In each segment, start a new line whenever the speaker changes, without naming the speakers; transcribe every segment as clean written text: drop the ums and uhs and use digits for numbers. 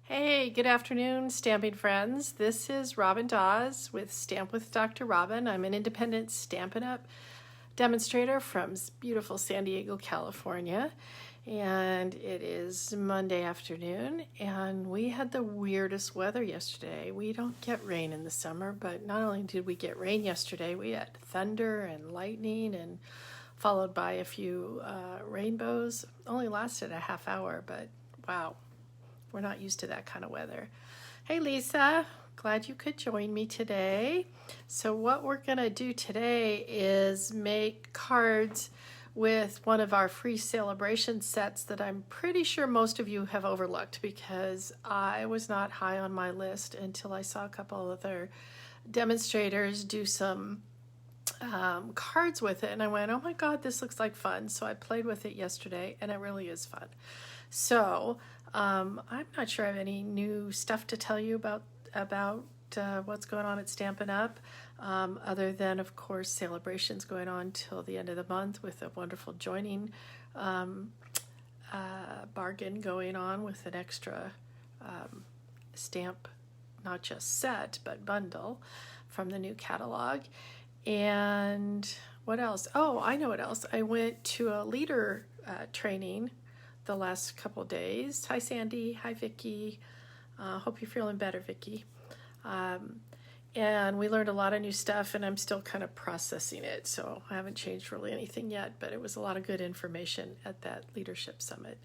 Hey, good afternoon, stamping friends. This is Robin Dawes with Stamp with Dr. Robin. I'm an independent Stampin' Up! Demonstrator from beautiful San Diego, California. And it is Monday afternoon, and we had the weirdest weather yesterday. We don't get rain in the summer, but not only did we get rain yesterday, we had thunder and lightning, and followed by a few rainbows. Only lasted a half hour, but wow. We're not used to that kind of weather. Hey Lisa, glad you could join me today. So what we're gonna do today is make cards with one of our free celebration sets that I'm pretty sure most of you have overlooked because I was not high on my list until I saw a couple of other demonstrators do some cards with it, and I went, oh my god, this looks like fun. So I played with it yesterday, and it really is fun. So I'm not sure I have any new stuff to tell you about what's going on at Stampin' Up, other than, of course, celebrations going on till the end of the month with a wonderful joining bargain going on with an extra stamp, not just set, but bundle from the new catalog. And what else? Oh, I know what else. I went to a leader training the last couple days. Hi, Sandy. Hi, Vicky. Hope you're feeling better, Vicky. And we learned a lot of new stuff, and I'm still kind of processing it, so I haven't changed really anything yet, but it was a lot of good information at that leadership summit.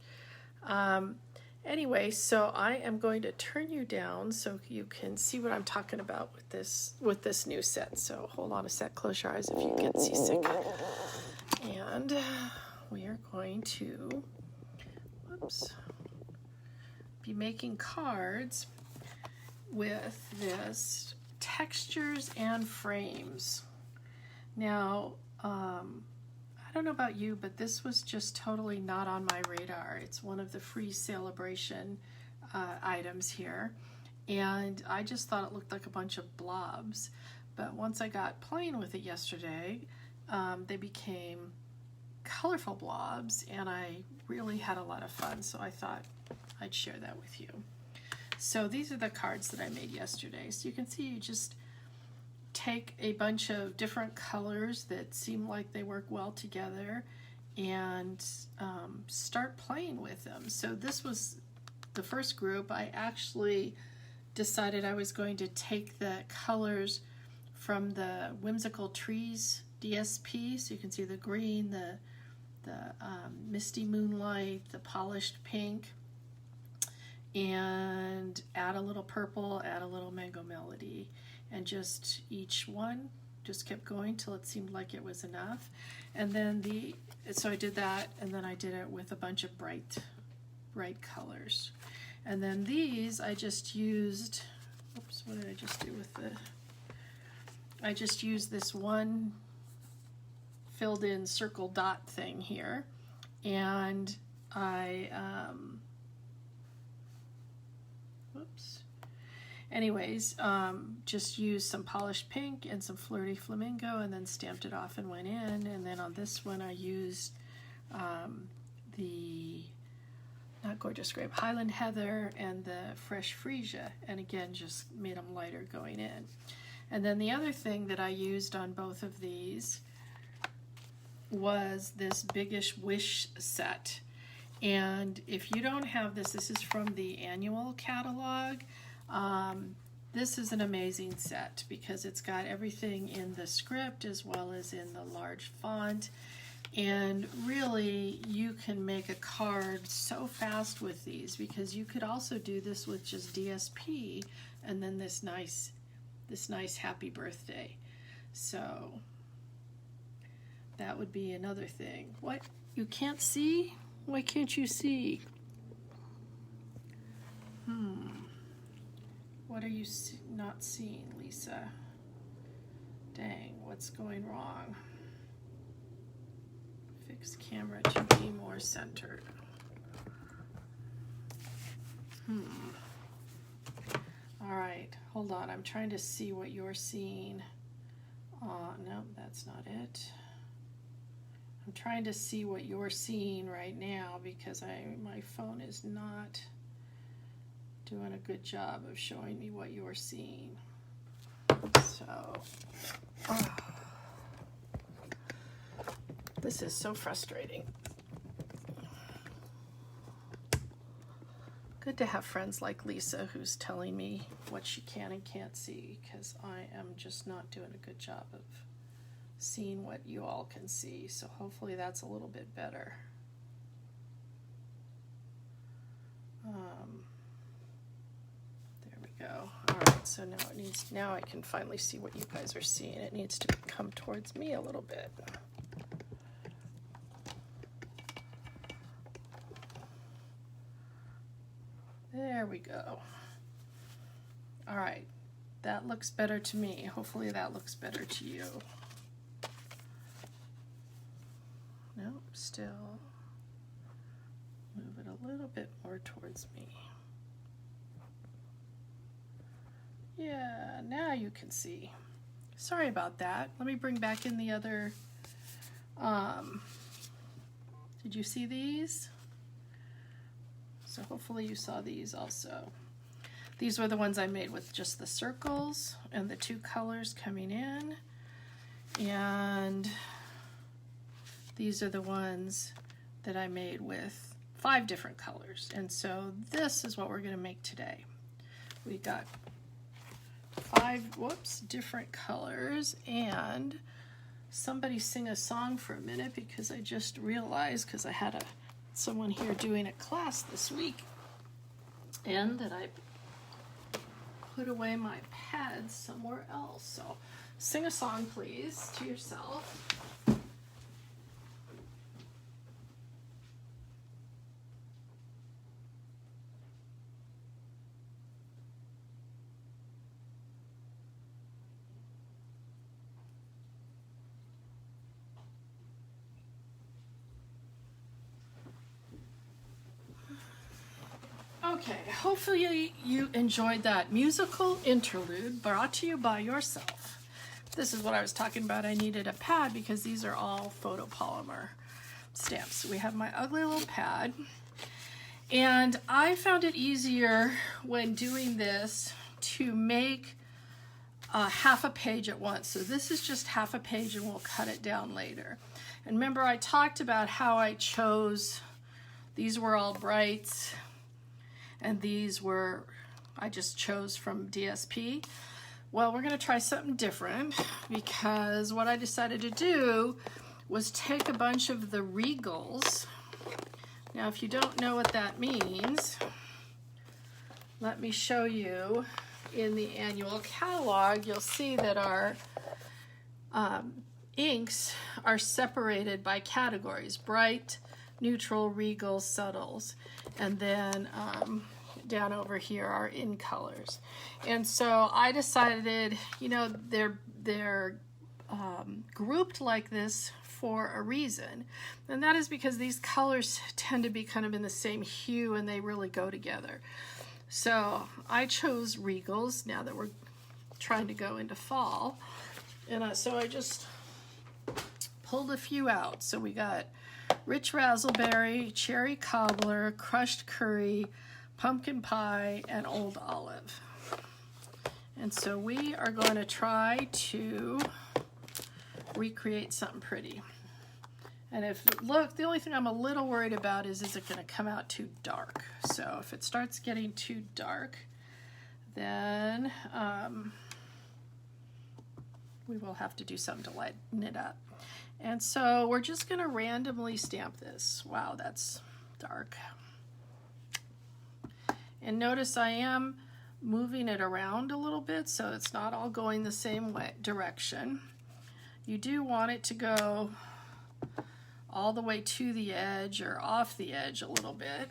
Anyway, so I am going to turn you down so you can see what I'm talking about with this new set. So hold on a sec, close your eyes if you get seasick. And we are going to be making cards with this textures and frames. Now, I don't know about you, but this was just totally not on my radar. It's one of the free celebration items here, and I just thought it looked like a bunch of blobs. But once I got playing with it yesterday, they became colorful blobs, and I really had a lot of fun, so I thought I'd share that with you. So these are the cards that I made yesterday. So you can see you just take a bunch of different colors that seem like they work well together and start playing with them. So this was the first group. I actually decided I was going to take the colors from the Whimsical Trees DSP. So you can see the green, the misty moonlight, the polished pink, and add a little purple, add a little mango melody, and just each one just kept going till it seemed like it was enough. And then so I did that, and then I did it with a bunch of bright colors. And then these I just used, oops, what did I just do with I just used this one filled in circle dot thing here, and I just used some polished pink and some flirty flamingo, and then stamped it off and went in. And then on this one I used the not gorgeous grape, Highland Heather, and the fresh freesia, and again just made them lighter going in. And then the other thing that I used on both of these was this Biggish Wish set. And if you don't have this, this is from the annual catalog. This is an amazing set because it's got everything in the script as well as in the large font. And really, you can make a card so fast with these because you could also do this with just DSP and then this nice happy birthday. So that would be another thing. What? You can't see? Why can't you see? What are you not seeing, Lisa? Dang, what's going wrong? Fix camera to be more centered. All right, hold on. I'm trying to see what you're seeing. No, that's not it. I'm trying to see what you're seeing right now because my phone is not doing a good job of showing me what you're seeing. So, this is so frustrating. Good to have friends like Lisa who's telling me what she can and can't see, because I am just not doing a good job of seeing what you all can see. So hopefully that's a little bit better. There we go. All right, so now I can finally see what you guys are seeing. It needs to come towards me a little bit. There we go. All right, that looks better to me. Hopefully that looks better to you. Nope, still. Move it a little bit more towards me. Yeah, now you can see. Sorry about that. Let me bring back in the other. Did you see these? So hopefully you saw these also. These were the ones I made with just the circles and the two colors coming in. And these are the ones that I made with 5 different colors. And so this is what we're going to make today. We got 5 different colors. And somebody sing a song for a minute, because I just realized, because I had someone here doing a class this week, and that I put away my pads somewhere else. So sing a song, please, to yourself. Okay, hopefully you enjoyed that musical interlude brought to you by yourself. This is what I was talking about. I needed a pad because these are all photopolymer stamps. So we have my ugly little pad. And I found it easier when doing this to make half a page at once. So this is just half a page, and we'll cut it down later. And remember, I talked about how I chose, these were all brights, and these were, I just chose from DSP. Well, we're gonna try something different, because what I decided to do was take a bunch of the Regals. Now, if you don't know what that means, let me show you. In the annual catalog, you'll see that our inks are separated by categories: bright, neutral, regal, subtles, and then down over here are in colors. And so I decided, you know, they're grouped like this for a reason, and that is because these colors tend to be kind of in the same hue, and they really go together. So I chose Regals now that we're trying to go into fall, and so I just pulled a few out. So we got Rich Razzleberry, Cherry Cobbler, Crushed Curry, Pumpkin Pie, and Old Olive. And so we are going to try to recreate something pretty. And look, the only thing I'm a little worried about is it going to come out too dark? So if it starts getting too dark, then we will have to do something to lighten it up. And so we're just going to randomly stamp this. Wow, that's dark. And notice I am moving it around a little bit, so it's not all going the same direction. You do want it to go all the way to the edge or off the edge a little bit.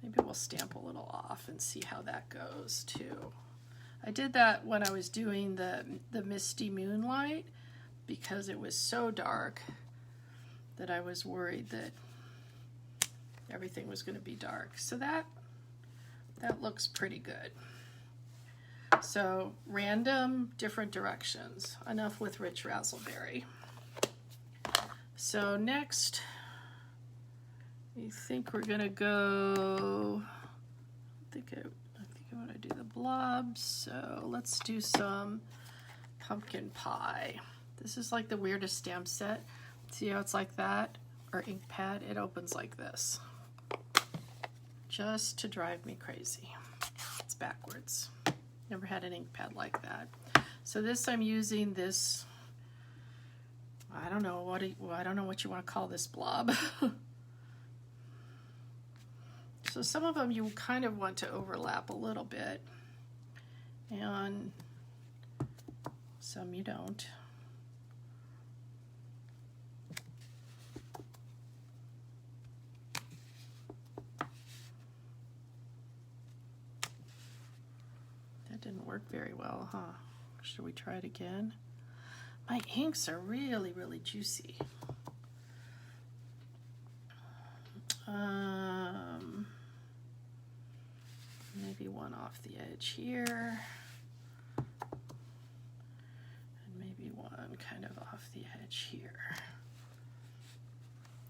Maybe we'll stamp a little off and see how that goes too. I did that when I was doing the Misty Moonlight, because it was so dark that I was worried that everything was going to be dark. So that looks pretty good. So random, different directions. Enough with Rich Razzleberry. So next I think we're gonna go, I think I want to do the blobs, so let's do some pumpkin pie. This is like the weirdest stamp set. See how it's like that? Or ink pad, it opens like this. Just to drive me crazy. It's backwards. Never had an ink pad like that. So this, I'm using this, I don't know what you want to call this blob. So some of them you kind of want to overlap a little bit, and some you don't. That didn't work very well, huh? Should we try it again? My inks are really, really juicy. Maybe one off the edge here, and maybe one kind of off the edge here.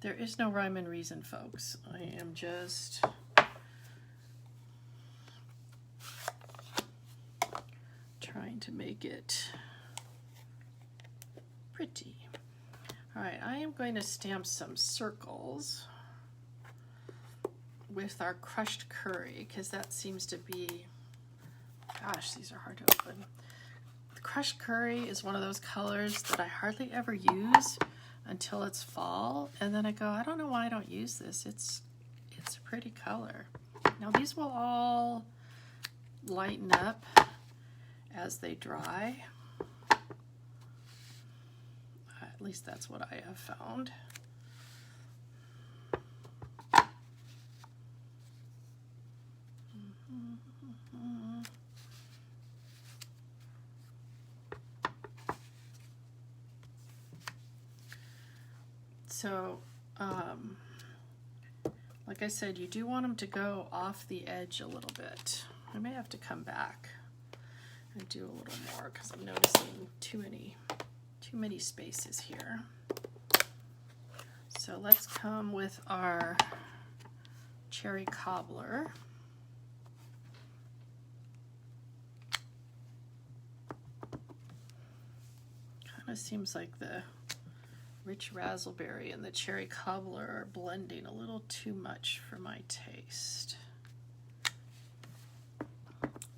There is no rhyme and reason, folks. I am just trying to make it pretty. All right, I am going to stamp some circles with our crushed curry, because that seems to be, gosh, these are hard to open. The crushed curry is one of those colors that I hardly ever use until it's fall, and then I go, I don't know why I don't use this. It's a pretty color. Now these will all lighten up as they dry. At least that's what I have found. So, like I said, you do want them to go off the edge a little bit. I may have to come back and do a little more because I'm noticing too many spaces here. So let's come with our cherry cobbler. Kind of seems like the rich raspberry and the cherry cobbler are blending a little too much for my taste.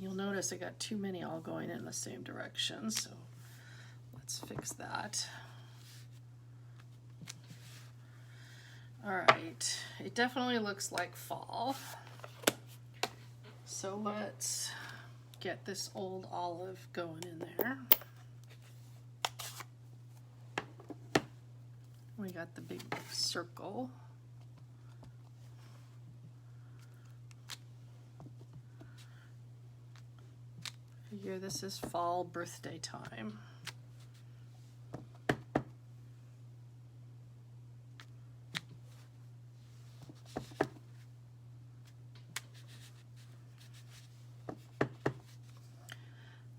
You'll notice I got too many all going in the same direction, so let's fix that. All right, it definitely looks like fall. So let's get this old olive going in there. We got the big circle. Figure this is fall birthday time.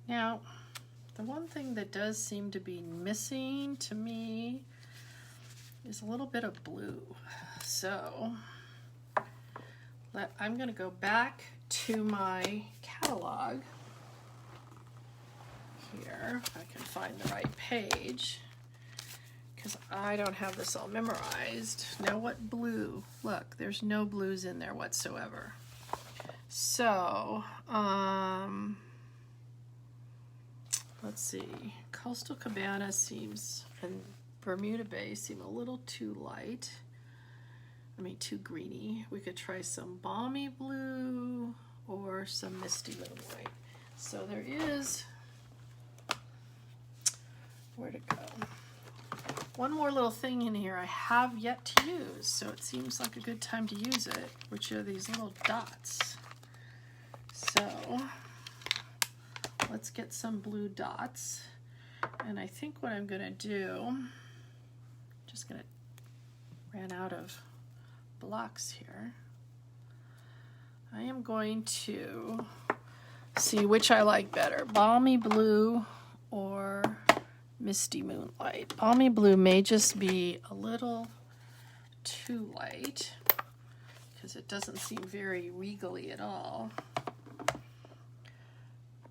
Now, the one thing that does seem to be missing to me is a little bit of blue. So I'm going to go back to my catalog here, if I can find the right page, because I don't have this all memorized. Now what blue? Look, there's no blues in there whatsoever. So, let's see. Coastal Cabana seems, and Bermuda Bay seem a little too light. I mean, too greeny. We could try some balmy blue or some misty moonlight. So there is, where'd it go? One more little thing in here I have yet to use, so it seems like a good time to use it, which are these little dots. So let's get some blue dots. And I think what I'm gonna do, just gonna ran out of blocks here. I am going to see which I like better, balmy blue or misty moonlight. Balmy blue may just be a little too light. because it doesn't seem very regally at all.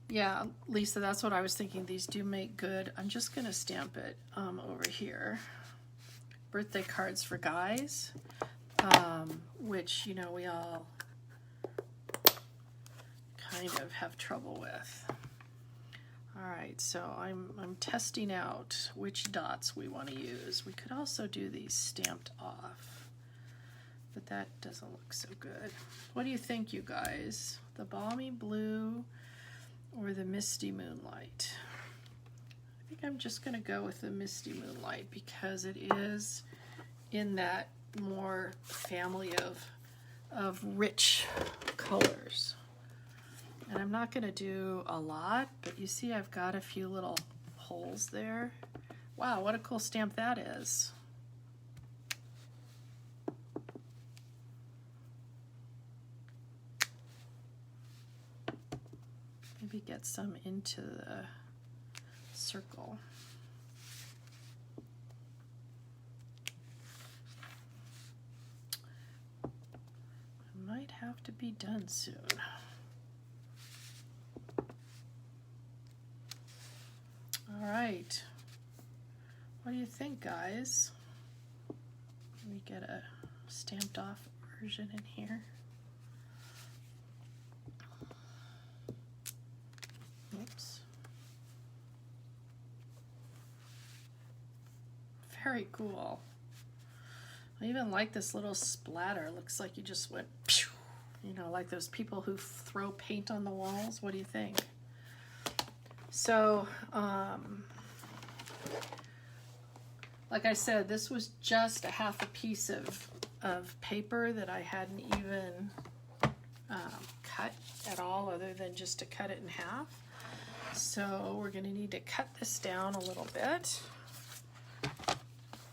Yeah, Lisa, that's what I was thinking. These do make good. I'm just going to stamp it over here. Birthday cards for guys, which, you know, we all kind of have trouble with. All right, so I'm testing out which dots we want to use. We could also do these stamped off, but that doesn't look so good. What do you think, you guys? The balmy blue or the misty moonlight? I think I'm just going to go with the misty moonlight because it is in that more family of rich colors. And I'm not going to do a lot, but you see I've got a few little holes there. Wow, what a cool stamp that is. Maybe get some into the circle. I might have to be done soon. All right, what do you think, guys? Let me get a stamped off version in here. Oops. Very cool. I even like this little splatter. Looks like you just went, pew, you know, like those people who throw paint on the walls. What do you think? So, like I said, this was just a half a piece of paper that I hadn't even cut at all, other than just to cut it in half. So we're going to need to cut this down a little bit.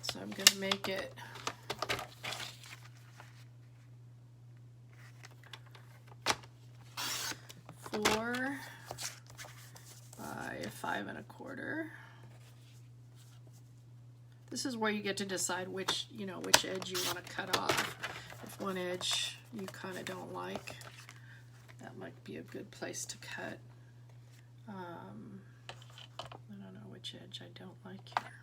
So I'm going to make it four by 5 1/4. This is where you get to decide which edge you want to cut off. If one edge you kind of don't like, that might be a good place to cut. I don't know which edge I don't like here.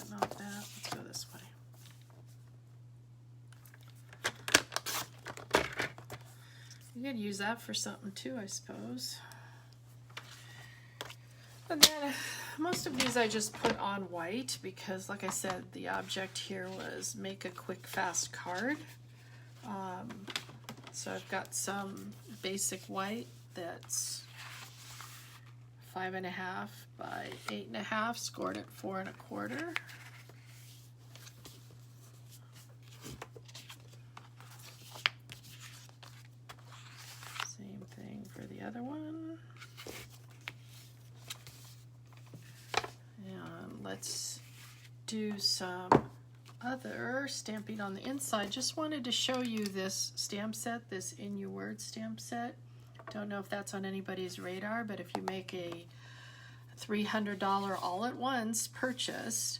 Not that. Let's go this way. You could use that for something too, I suppose. And then most of these I just put on white because, like I said, the object here was make a quick, fast card. So I've got some basic white that's 5 1/2 by 8 1/2, scored at 4 1/4. Same thing for the other one. And let's do some other stamping on the inside. Just wanted to show you this stamp set, this In Your Word stamp set. Don't know if that's on anybody's radar, but if you make a $300 all at once purchase,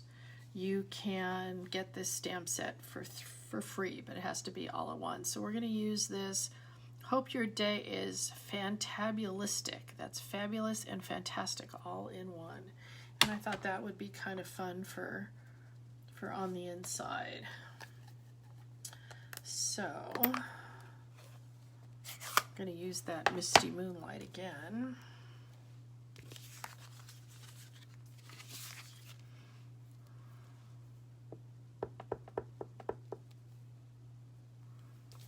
you can get this stamp set for free, but it has to be all at once. So we're going to use this. Hope your day is fantabulistic. That's fabulous and fantastic all in one. And I thought that would be kind of fun for on the inside. So I'm going to use that Misty Moonlight again.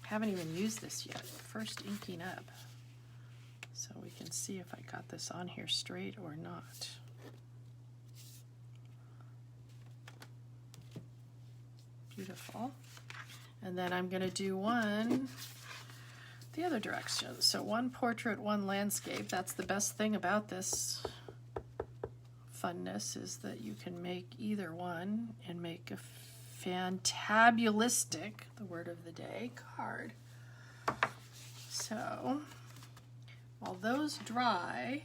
Haven't even used this yet. First inking up. So we can see if I got this on here straight or not. Beautiful. And then I'm going to do one the other direction. So one portrait, one landscape. That's the best thing about this funness, is that you can make either one and make a fantabulistic, the word of the day, card. So while those dry,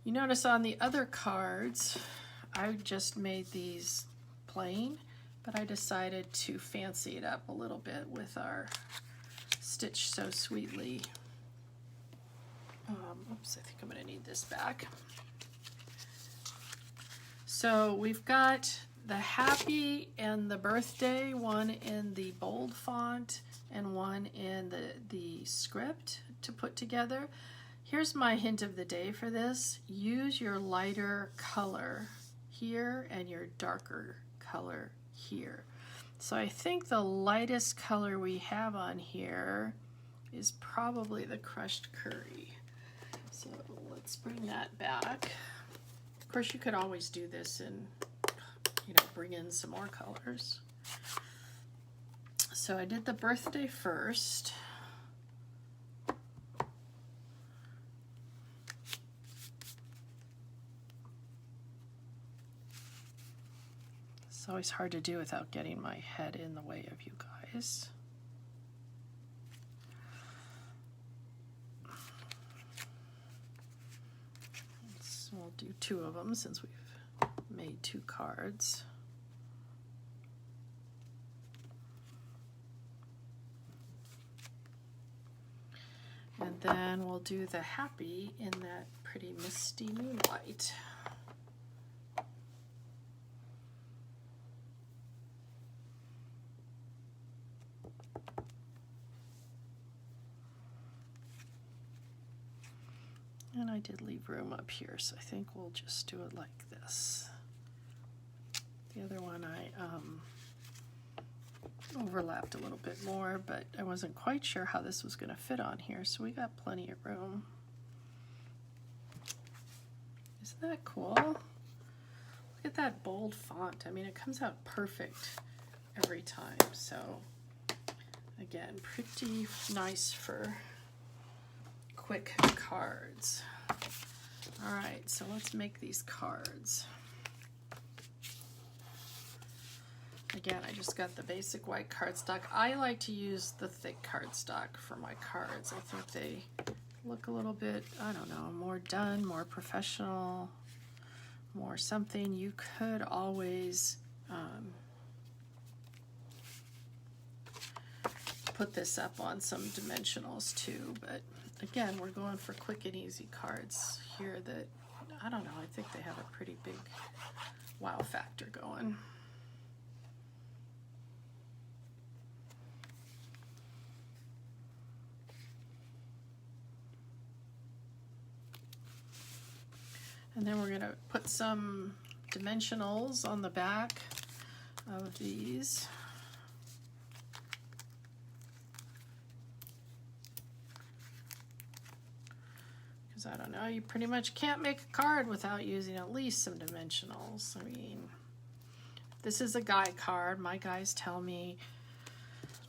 you notice on the other cards, I just made these plain, but I decided to fancy it up a little bit with our Stitch So Sweetly. Oops, I think I'm going to need this back. So we've got the happy and the birthday, one in the bold font and one in the script to put together. Here's my hint of the day for this. Use your lighter color here and your darker color here. So I think the lightest color we have on here is probably the crushed curry. So let's bring that back. Of course, you could always do this and, you know, bring in some more colors. So I did the birthday first. It's always hard to do without getting my head in the way of you guys. So we'll do two of them since we've made two cards. And then we'll do the happy in that pretty misty moonlight. And I did leave room up here, so I think we'll just do it like this. The other one I overlapped a little bit more, but I wasn't quite sure how this was going to fit on here, so we got plenty of room. Isn't that cool? Look at that bold font. I mean, it comes out perfect every time. So again, pretty nice for quick cards. All right, so let's make these cards. Again, I just got the basic white cardstock. I like to use the thick cardstock for my cards. I think they look a little bit, I don't know, more done, more professional, more something. You could always put this up on some dimensionals too, but again, we're going for quick and easy cards here that, I don't know, I think they have a pretty big wow factor going. And then we're going to put some dimensionals on the back of these. Because I don't know, you pretty much can't make a card without using at least some dimensionals. I mean, this is a guy card. My guys tell me,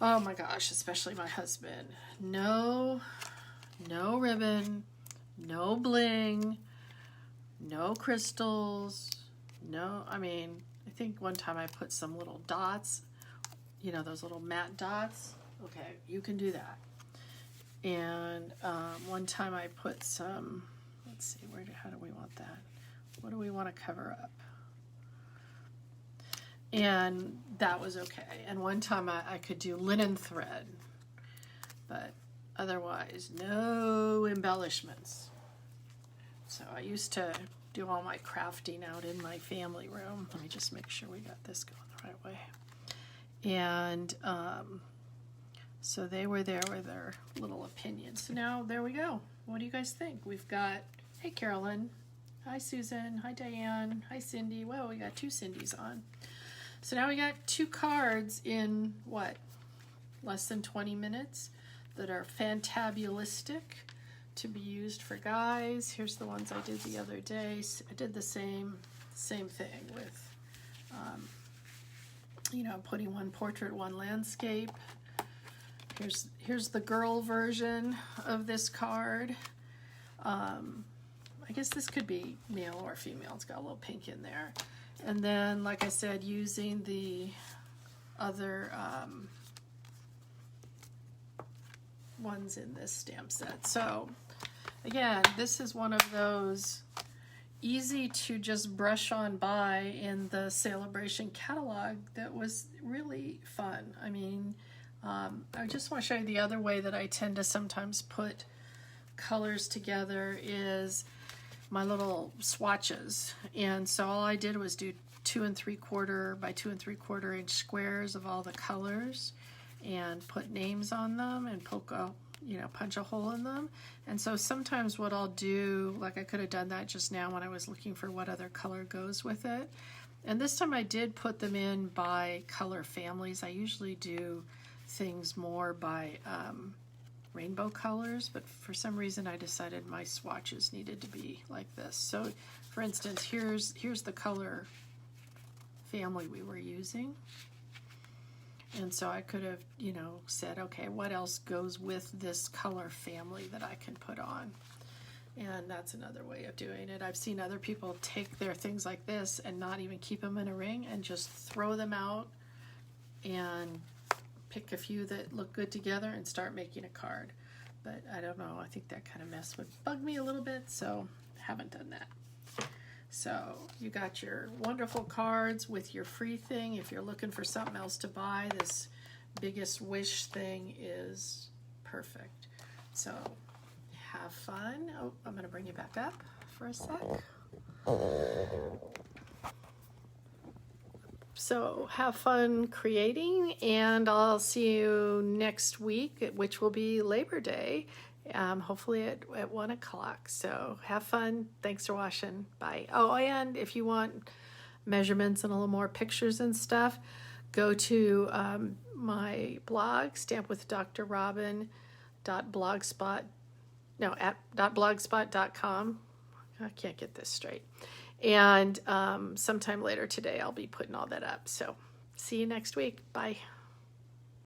oh my gosh, especially my husband, no ribbon, no bling, no crystals, no, I mean, I think one time I put some little dots, you know, those little matte dots. Okay, you can do that. And one time I put some, let's see, how do we want that? What do we want to cover up? And that was okay. And one time I could do linen thread, but otherwise no embellishments. So I used to do all my crafting out in my family room. Let me just make sure we got this going the right way. And so they were there with their little opinions. So now there we go. What do you guys think? We've got, hey Carolyn, hi Susan, hi Diane, hi Cindy. Well, we got two Cindys on. So now we got two cards in what? Less than 20 minutes that are fantabulistic to be used for guys. Here's the ones I did the other day. I did the same thing with, you know, putting one portrait, one landscape. Here's the girl version of this card. I guess this could be male or female. It's got a little pink in there. And then, like I said, using the other ones in this stamp set. So again, this is one of those easy to just brush on by in the Celebration catalog that was really fun. I mean, I just want to show you the other way that I tend to sometimes put colors together is my little swatches. And so all I did was do 2 3/4 by 2 3/4 inch squares of all the colors and put names on them and punch a hole in them. And so sometimes what I'll do, like I could have done that just now when I was looking for what other color goes with it. And this time I did put them in by color families. I usually do things more by rainbow colors, but for some reason I decided my swatches needed to be like this. So for instance, here's the color family we were using. And so I could have, said, okay, what else goes with this color family that I can put on? And that's another way of doing it. I've seen other people take their things like this and not even keep them in a ring and just throw them out and pick a few that look good together and start making a card. But I don't know, I think that kind of mess would bug me a little bit, so haven't done that. So you got your wonderful cards with your free thing. If you're looking for something else to buy, this biggest wish thing is perfect. So have fun. Oh, I'm going to bring you back up for a sec. So have fun creating, and I'll see you next week, which will be Labor Day. Hopefully at 1 o'clock. So have fun. Thanks for watching. Bye. Oh, and if you want measurements and a little more pictures and stuff, go to my blog, stampwithdrrobin.blogspot.com. I can't get this straight. And sometime later today, I'll be putting all that up. So see you next week. Bye.